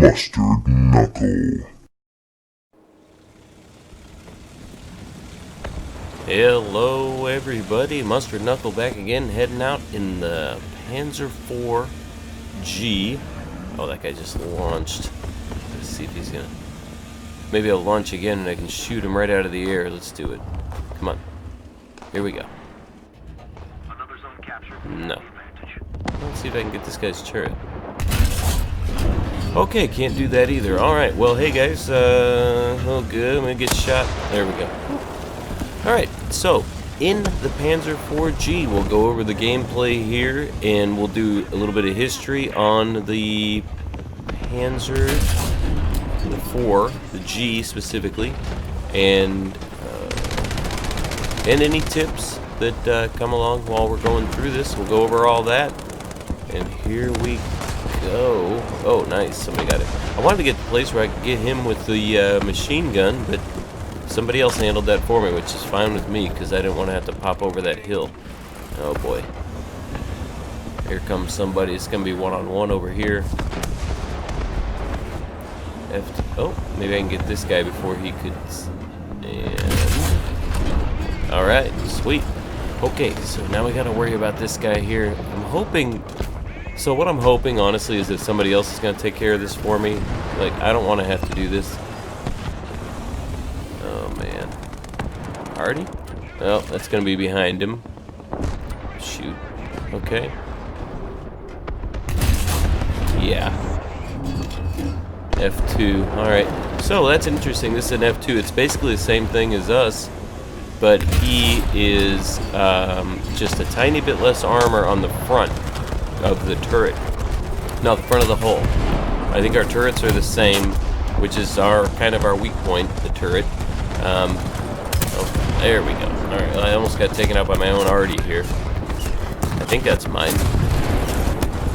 Mustard Knuckle. Hello everybody, Mustard Knuckle back again, heading out in the Panzer IV-G. Oh, that guy just launched. Let's see if he's gonna... Maybe I'll launch again and I can shoot him right out of the air. Let's do it. Come on. Here we go. Another zone captured. No. Let's see if I can get this guy's turret. Okay, can't do that either. Alright, well, hey guys, oh good, I'm gonna get shot. There we go. Alright, so, in the Panzer IV-G, we'll go over the gameplay here, and we'll do a little bit of history on the Panzer IV, the G specifically, and any tips that come along while we're going through this. We'll go over all that, and here we go. Oh, nice, somebody got it. I wanted to get the place where I could get him with the machine gun, but somebody else handled that for me, which is fine with me, because I didn't want to have to pop over that hill. Oh boy. Here comes somebody. It's going to be one-on-one over here. Oh, maybe I can get this guy before he could... And... Alright, sweet. Okay, so now we got to worry about this guy here. I'm hoping... So what I'm hoping, honestly, is that somebody else is going to take care of this for me. Like, I don't want to have to do this. Party? Well, that's gonna be behind him. Shoot. Okay. Yeah. F2. Alright. So that's interesting. This is an F2. It's basically the same thing as us, but he is just a tiny bit less armor on the front of the turret. No, the front of the hull. I think our turrets are the same, which is our kind of our weak point, the turret. Oh, there we go. Alright, I almost got taken out by my own arty here. I think that's mine.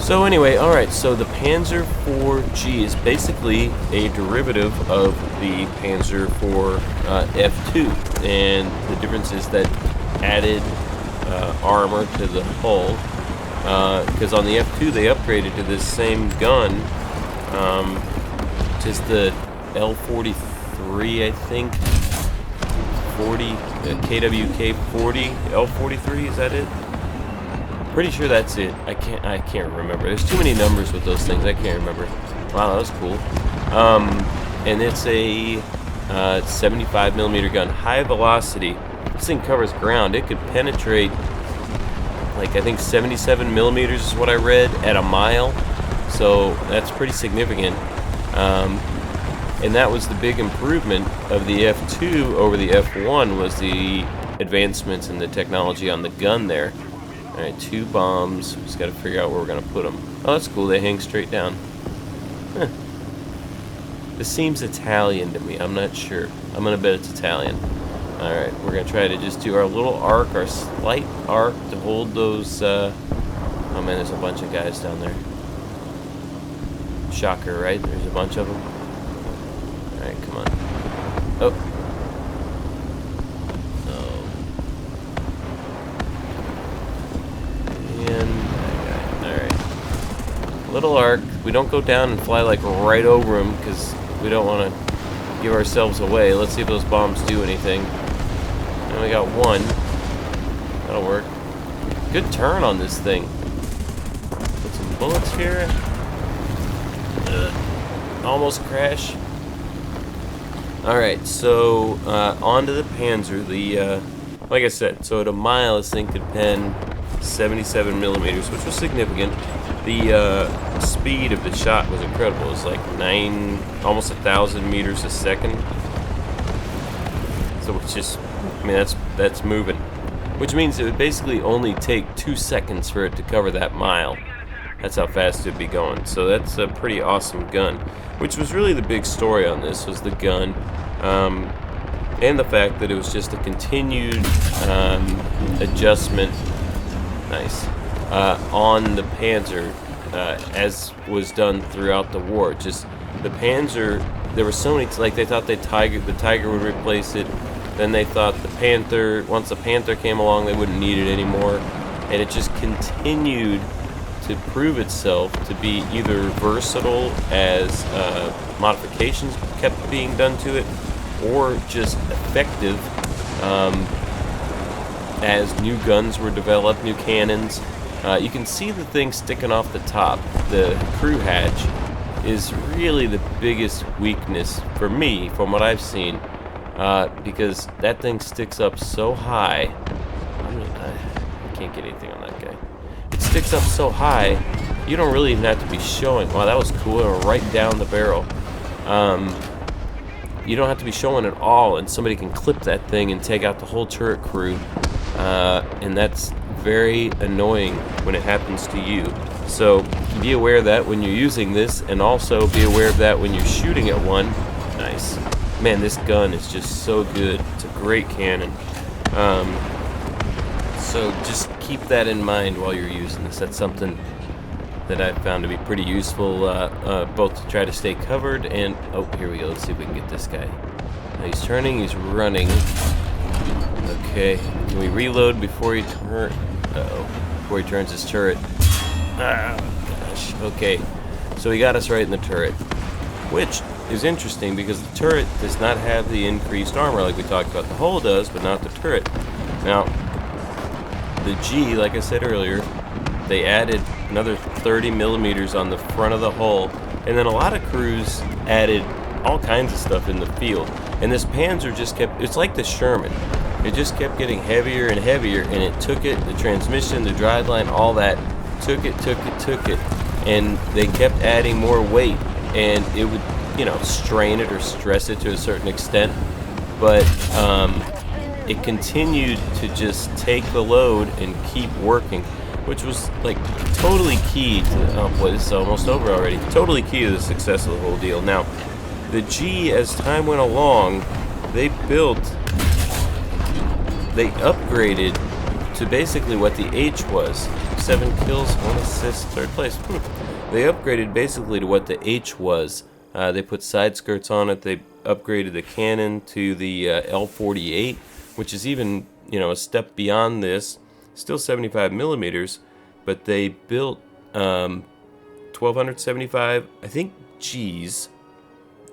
So anyway, alright, so the Panzer IV-G is basically a derivative of the Panzer IV F2. And the difference is that added armor to the hull. Because on the F2 they upgraded to this same gun. Just the L43, I think. 40, KWK 40, L43, is that it? Pretty sure that's it. I can't remember. There's too many numbers with those things. I can't remember. Wow, that was cool. And it's a 75mm gun, high velocity. This thing covers ground. It could penetrate, like, I think 77mm is what I read, at a mile. So that's pretty significant. And that was the big improvement of the F2 over the F1, was the advancements in the technology on the gun there. Alright, 2 bombs. Just gotta figure out where we're gonna put them. Oh, that's cool. They hang straight down. Huh. This seems Italian to me. I'm not sure. I'm gonna bet it's Italian. Alright, we're gonna try to just do our little arc, our slight arc to hold those... Oh man, there's a bunch of guys down there. Shocker, right? There's a bunch of them. Alright, come on. Oh. Oh. And... Alright. Little arc. We don't go down and fly like right over them because we don't want to give ourselves away. Let's see if those bombs do anything. And we got one. That'll work. Good turn on this thing. Put some bullets here. Almost crash. Alright, so onto the Panzer. The like I said, so at a mile this thing could pen 77mm, which was significant. The speed of the shot was incredible. It was like almost 1,000 meters a second. So it's just, I mean, that's moving. Which means it would basically only take 2 seconds for it to cover that mile. That's how fast it'd be going. So that's a pretty awesome gun. Which was really the big story on this, was the gun. And the fact that it was just a continued adjustment, nice, on the Panzer, as was done throughout the war. Just the Panzer, there were so many, like they thought the Tiger would replace it. Then they thought the Panther, once the Panther came along, they wouldn't need it anymore. And it just continued to prove itself to be either versatile as modifications kept being done to it, or just effective as new guns were developed, new cannons. You can see the thing sticking off the top. The crew hatch is really the biggest weakness for me from what I've seen, because that thing sticks up so high. I can't get anything on that guy. It sticks up so high, you don't really even have to be showing. Wow, that was cool. It went right down the barrel. You don't have to be showing at all, and somebody can clip that thing and take out the whole turret crew. And that's very annoying when it happens to you. So be aware of that when you're using this, and also be aware of that when you're shooting at one. Nice. Man, this gun is just so good. It's a great cannon. So just keep that in mind while you're using this. That's something that I've found to be pretty useful, both to try to stay covered and... Oh, here we go. Let's see if we can get this guy. Now he's turning, he's running. Okay, can we reload before he turn? Before he turns his turret. Ah, gosh. Okay, so he got us right in the turret, which is interesting because the turret does not have the increased armor like we talked about. The hull does, but not the turret. Now, the G, like I said earlier, they added another 30 millimeters on the front of the hull, and then a lot of crews added all kinds of stuff in the field. And this Panzer just kept, it's like the Sherman. It just kept getting heavier and heavier, and it took it, the transmission, the driveline, all that, took it, and they kept adding more weight, and it would, you know, strain it or stress it to a certain extent, but it continued to just take the load and keep working, which was like totally key to, oh boy, this is almost over already, totally key to the success of the whole deal. Now, the G, as time went along, they upgraded to basically what the H was. 7 kills, 1 assist, 3rd place. They upgraded basically to what the H was. They put side skirts on it. They upgraded the cannon to the L-48, which is even, you know, a step beyond this. Still 75 millimeters, but they built 1,275, I think, Gs.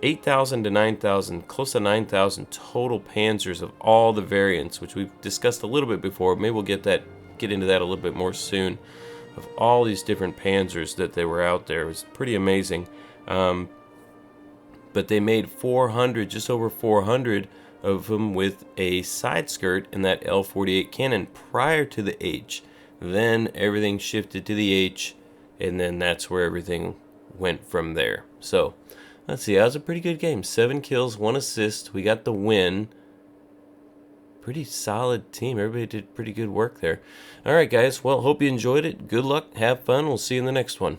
8,000 to 9,000, close to 9,000 total Panzers of all the variants, which we've discussed a little bit before. Maybe we'll get into that a little bit more soon. Of all these different Panzers that they were out there, it was pretty amazing. But they made 400, just over 400 of them with a side skirt in that L-48 cannon prior to the H. Then everything shifted to the H, and then that's where everything went from there. So let's see, that was a pretty good game. 7 kills, 1 assist. We got the win. Pretty solid team. Everybody did pretty good work there. All right, guys. Well, hope you enjoyed it. Good luck. Have fun. We'll see you in the next one.